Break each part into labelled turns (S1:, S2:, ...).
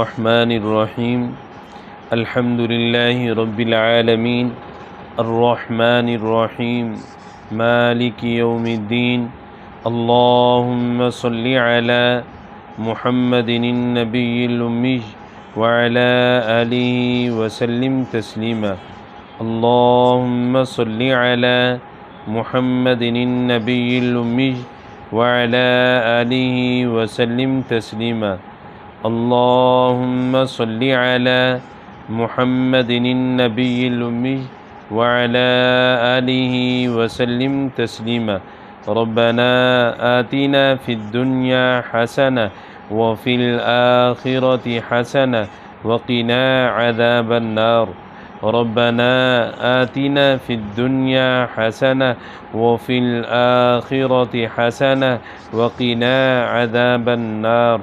S1: الرحمن الرحیم الحمد للہ رب العالمین الرحمن الرحیم مالک یوم الدین اللہم صلی علی محمد النبی الامی وعلی آلہ وسلم تسلیما اللہم صلی علی محمد النبی الامی وعلی آلہ وسلم تسلیما اللہم صلی علی محمد النبی الامی وعلی آلہ وسلم تسلیما ربنا آتنا فی الدنیا حسنہ وفی الآخرۃ حسنہ وقنا عذاب النار ربنا آتنا فی الدنیا حسنہ وفی الآخرۃ حسنہ وقنا عذاب النار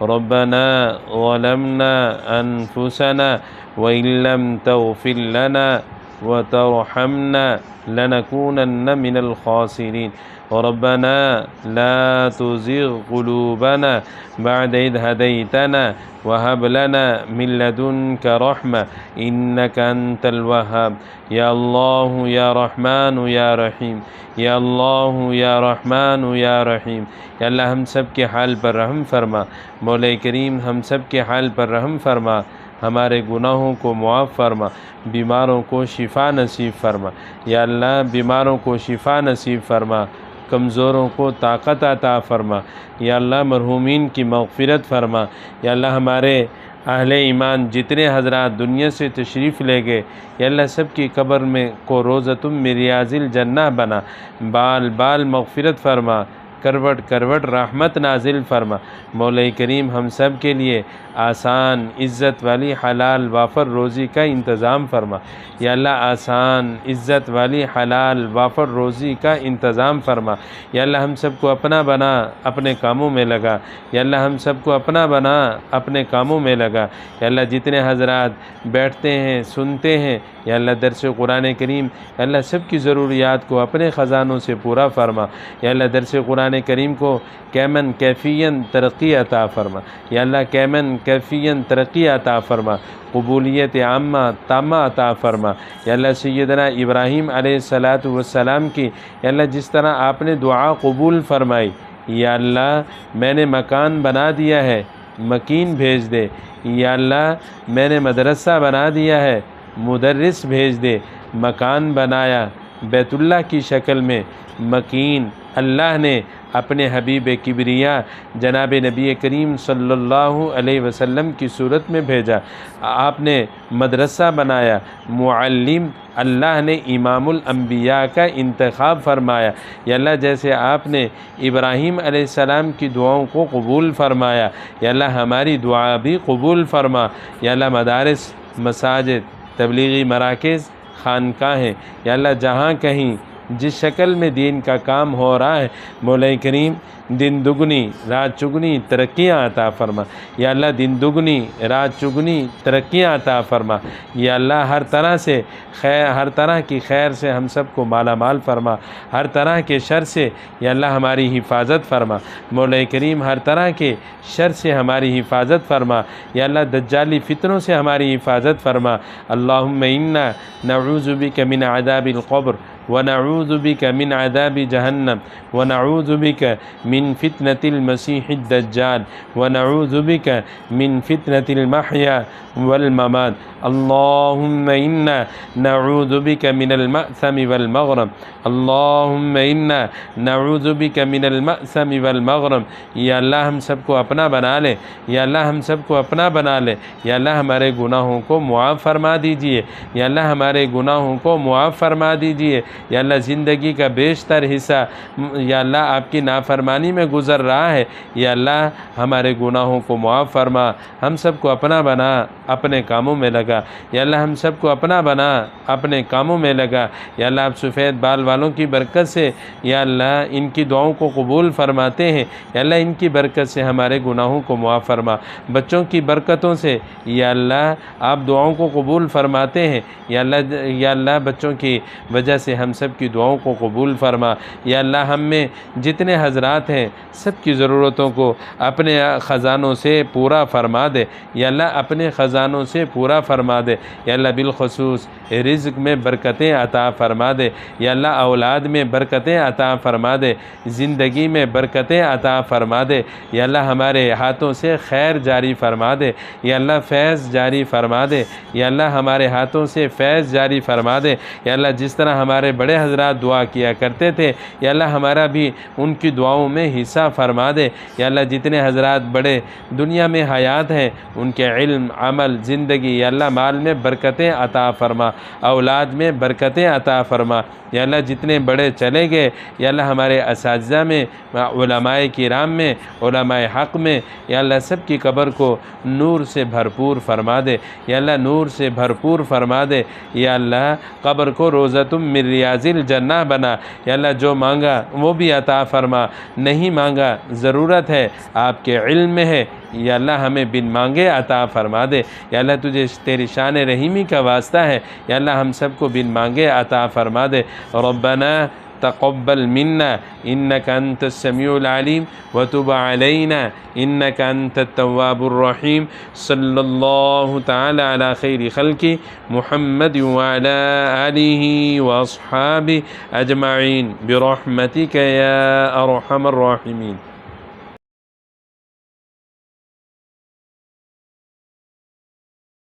S1: ربنا ظلمنا أنفسنا وإن لم تغفر لنا وترحمنا لنكونن من الخاسرين ربنا لا تزغ قلوبنا بعد إذ هديتنا وهب لنا من لدنك رحمة إنك أنت الوهاب يا الله يا رحمن يا رحيم یا اللہ یا رحمان یا رحیم۔ یا اللہ ہم سب کے حال پر رحم فرما، مولا کریم ہم سب کے حال پر رحم فرما، ہمارے گناہوں کو معاف فرما، بیماروں کو شفا نصیب فرما۔ یا اللہ بیماروں کو شفا نصیب فرما، کمزوروں کو طاقت عطا فرما۔ یا اللہ مرحومین کی مغفرت فرما۔ یا اللہ ہمارے اہل ایمان جتنے حضرات دنیا سے تشریف لے گئے، یا اللہ سب کی قبر میں کو روضۃ من ریاض الجنہ بنا، بال بال مغفرت فرما، کروٹ کروٹ رحمت نازل فرما۔ مولا کریم ہم سب کے لیے آسان عزت والی حلال وافر روزی کا انتظام فرما۔ یا اللہ آسان عزت والی حلال وافر روزی کا انتظام فرما۔ یا اللہ ہم سب کو اپنا بنا، اپنے کاموں میں لگا۔ یا اللہ ہم سب کو اپنا بنا، اپنے کاموں میں لگا۔ یا اللہ جتنے حضرات بیٹھتے ہیں سنتے ہیں، یا اللہ درس قرآن کریم، یا اللہ سب کی ضروریات کو اپنے خزانوں سے پورا فرما۔ یا اللہ درس قرآن کریم کو کیمن کیفین ترقی عطا فرما۔ یا اللہ کیمن کیفین ترقی عطا فرما، قبولیت عامہ تامہ عطا فرما۔ یا اللہ سیدنا ابراہیم علیہ السلام کی یا اللہ جس طرح آپ نے دعا قبول فرمائی، یا اللہ میں نے مکان بنا دیا ہے، مکین بھیج دے۔ یا اللہ میں نے مدرسہ بنا دیا ہے، مدرس بھیج دے۔ مکان بنایا بیت اللہ کی شکل میں، مکین اللہ نے اپنے حبیب کبریا جناب نبی کریم صلی اللہ علیہ وسلم کی صورت میں بھیجا۔ آپ نے مدرسہ بنایا، معلم اللہ نے امام الانبیاء کا انتخاب فرمایا۔ یا اللہ جیسے آپ نے ابراہیم علیہ السلام کی دعاؤں کو قبول فرمایا، یا اللہ ہماری دعا بھی قبول فرما۔ یا اللہ مدارس، مساجد، تبلیغی مراکز، خانقاہیں، یا اللہ جہاں کہیں جس شکل میں دین کا کام ہو رہا ہے، مولا کریم دن دگنی رات چگنی ترقیاں عطا فرما۔ یا اللہ دن دگنی رات چگنی ترقیاں عطا فرما۔ یا اللہ ہر طرح سے خیر، ہر طرح کی خیر سے ہم سب کو مالا مال فرما، ہر طرح کے شر سے یا اللہ ہماری حفاظت فرما۔ مولا کریم ہر طرح کے شر سے ہماری حفاظت فرما۔ یا اللہ دجالی فتنوں سے ہماری حفاظت فرما۔ اللہم انا نعوذ بک من عذاب القبر ونعوذ بک من عذاب جہنم ونعوذ بک من فتنة المسیح الدجال ونعوذ بک من فتنة المحیا والممات اللہم انا نعوذ بک من المأثم والمغرم اللہم انا نعوذ بک من المأثم والمغرم۔ یا اللہ ہم سب کو اپنا بنا لے، یا اللہ ہم سب کو اپنا بنا لے۔ یا اللہ ہمارے گناہوں کو معاف فرما دیجئے، یا اللہ ہمارے گناہوں کو معاف فرما دیجئے۔ یا اللہ زندگی کا بیشتر حصہ یا اللہ آپ کی نافرمانی میں گزر رہا ہے، یا اللہ ہمارے گناہوں کو معاف فرما۔ ہم سب کو اپنا بنا، اپنے کاموں میں لگا۔ یا اللہ ہم سب کو اپنا بنا، اپنے کاموں میں لگا۔ یا اللہ آپ سفید بال والوں کی برکت سے یا اللہ ان کی دعاؤں کو قبول فرماتے ہیں، یا اللہ ان کی برکت سے ہمارے گناہوں کو معاف فرما۔ بچوں کی برکتوں سے یا اللہ آپ دعاؤں کو قبول فرماتے ہیں، یا اللہ بچوں کی وجہ سے ہم ہم سب کی دعاؤں کو قبول فرما۔ یا اللہ ہم میں جتنے حضرات ہیں سب کی ضرورتوں کو اپنے خزانوں سے پورا فرما دے۔ یا اللہ اپنے خزانوں سے پورا فرما دے۔ یا اللہ بالخصوص رزق میں برکتیں عطا فرما دے۔ یا اللہ اولاد میں برکتیں عطا فرما دے، زندگی میں برکتیں عطا فرما دے۔ یا اللہ ہمارے ہاتھوں سے خیر جاری فرما دے۔ یا اللہ فیض جاری فرما دے۔ یا اللہ ہمارے ہاتھوں سے فیض جاری فرما دے۔ یا اللہ جس طرح ہمارے بڑے حضرات دعا کیا کرتے تھے یا اللہ ہمارا بھی ان کی دعاؤں میں حصہ فرما دے۔ یا اللہ جتنے حضرات بڑے دنیا میں حیات ہیں ان کے علم، عمل، زندگی یا اللہ مال میں برکتیں عطا فرما، اولاد میں برکتیں عطا فرما۔ یا اللہ جتنے بڑے چلے گئے یا اللہ ہمارے اساتذہ میں، علماء کرام میں، علماء حق میں یا اللہ سب کی قبر کو نور سے بھرپور فرما دے۔ یا اللہ نور سے بھرپور فرما دے۔ یا اللہ قبر کو روضۃ من ریاض الجنہ بنا۔ یا اللہ جو مانگا وہ بھی عطا فرما، نہیں مانگا ضرورت ہے آپ کے علم میں ہے، یا اللہ ہمیں بن مانگے عطا فرما دے۔ یا اللہ تجھے تیری شان رحیمی کا واسطہ ہے، یا اللہ ہم سب کو بن مانگے عطا فرما دے۔ ربنا تقبل منا انك انت السميع العليم وتب علينا انك انت التواب الرحيم صلى الله تعالى على خير خلقه محمد وعلى آله واصحابه اجمعين برحمتك يا ارحم الراحمين۔